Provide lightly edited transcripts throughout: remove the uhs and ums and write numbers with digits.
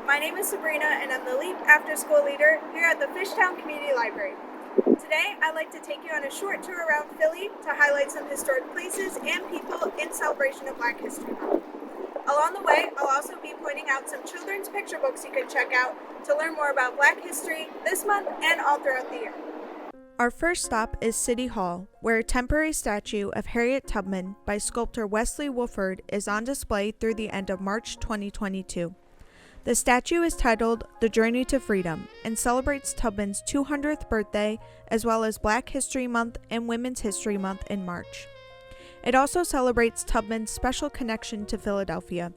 My name is Sabrina and I'm the lead after-school leader here at the Fishtown Community Library. Today, I'd like to take you on a short tour around Philly to highlight some historic places and people in celebration of Black History Month. Along the way, I'll also be pointing out some children's picture books you can check out to learn more about Black history this month and all throughout the year. Our first stop is City Hall, where a temporary statue of Harriet Tubman by sculptor Wesley Wolford is on display through the end of March 2022. The statue is titled The Journey to Freedom and celebrates Tubman's 200th birthday as well as Black History Month and Women's History Month in March. It also celebrates Tubman's special connection to Philadelphia,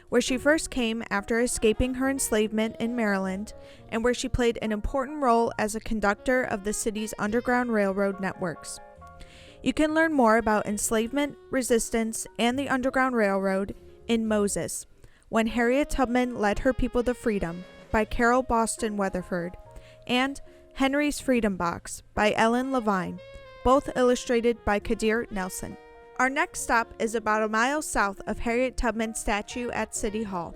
where she first came after escaping her enslavement in Maryland, and where she played an important role as a conductor of the city's Underground Railroad networks. You can learn more about enslavement, resistance, and the Underground Railroad in Moses, When Harriet Tubman Led Her People to Freedom by Carol Boston Weatherford, and Henry's Freedom Box by Ellen Levine, both illustrated by Kadir Nelson. Our next stop is about a mile south of Harriet Tubman's statue at City Hall.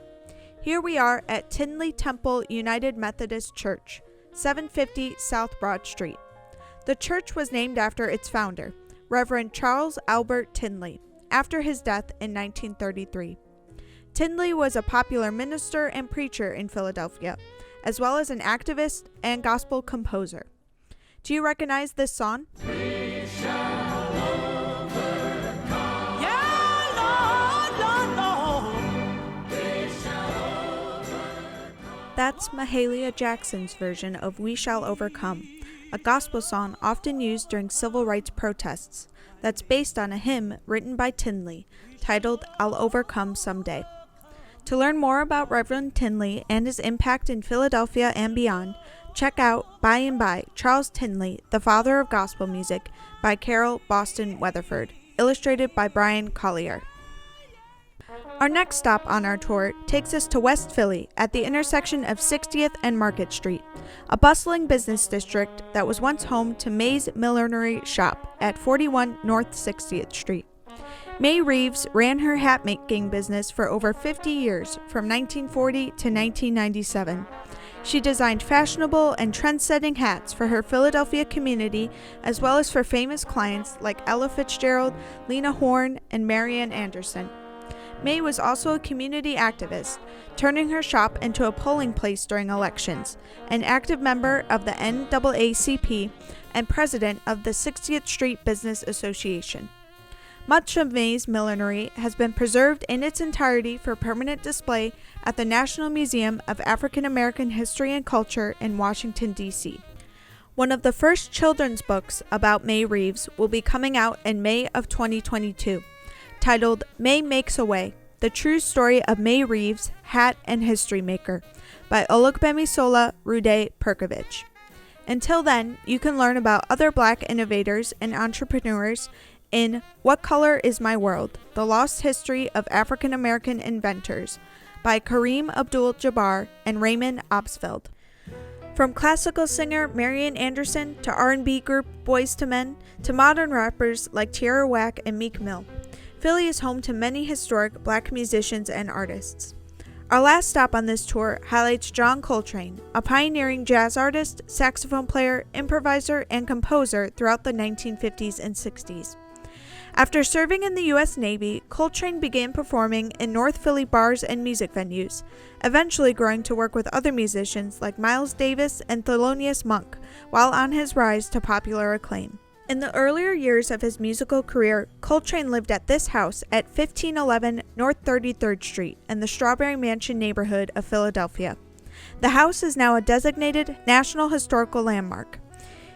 Here we are at Tinley Temple United Methodist Church, 750 South Broad Street. The church was named after its founder, Reverend Charles Albert Tinley, after his death in 1933. Tinley was a popular minister and preacher in Philadelphia, as well as an activist and gospel composer. Do you recognize this song? That's Mahalia Jackson's version of We Shall Overcome, a gospel song often used during civil rights protests that's based on a hymn written by Tinley titled I'll Overcome Someday. To learn more about Reverend Tinley and his impact in Philadelphia and beyond, check out By and By, Charles Tinley, the Father of Gospel Music by Carol Boston Weatherford, illustrated by Brian Collier. Our next stop on our tour takes us to West Philly at the intersection of 60th and Market Street, a bustling business district that was once home to May's Millinery shop at 41 North 60th Street. May Reeves ran her hat-making business for over 50 years, from 1940 to 1997. She designed fashionable and trend-setting hats for her Philadelphia community, as well as for famous clients like Ella Fitzgerald, Lena Horne, and Marian Anderson. May was also a community activist, turning her shop into a polling place during elections, an active member of the NAACP, and president of the 60th Street Business Association. Much of May's millinery has been preserved in its entirety for permanent display at the National Museum of African American History and Culture in Washington, D.C. One of the first children's books about May Reeves will be coming out in May of 2022. Titled May Makes a Way, The True Story of May Reeves, Hat and History Maker by Olugbemisola Rude Perkovich. Until then, you can learn about other Black innovators and entrepreneurs in What Color is My World? The Lost History of African American Inventors by Kareem Abdul-Jabbar and Raymond Obsfeld. From classical singer Marian Anderson to R&B group Boyz II Men to modern rappers like Tierra Whack and Meek Mill, Philly is home to many historic Black musicians and artists. Our last stop on this tour highlights John Coltrane, a pioneering jazz artist, saxophone player, improviser, and composer throughout the 1950s and 60s. After serving in the U.S. Navy, Coltrane began performing in North Philly bars and music venues, eventually growing to work with other musicians like Miles Davis and Thelonious Monk, while on his rise to popular acclaim. In the earlier years of his musical career, Coltrane lived at this house at 1511 North 33rd Street in the Strawberry Mansion neighborhood of Philadelphia. The house is now a designated National Historical Landmark.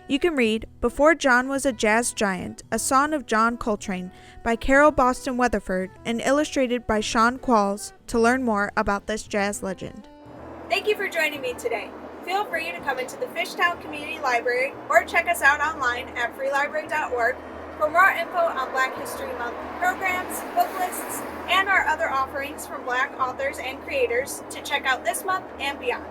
You can read Before John Was a Jazz Giant, A Song of John Coltrane by Carol Boston Weatherford and illustrated by Sean Qualls to learn more about this jazz legend. Thank you for joining me today. Feel free to come into the Fishtown Community Library or check us out online at freelibrary.org for more info on Black History Month programs, book lists, and our other offerings from Black authors and creators to check out this month and beyond.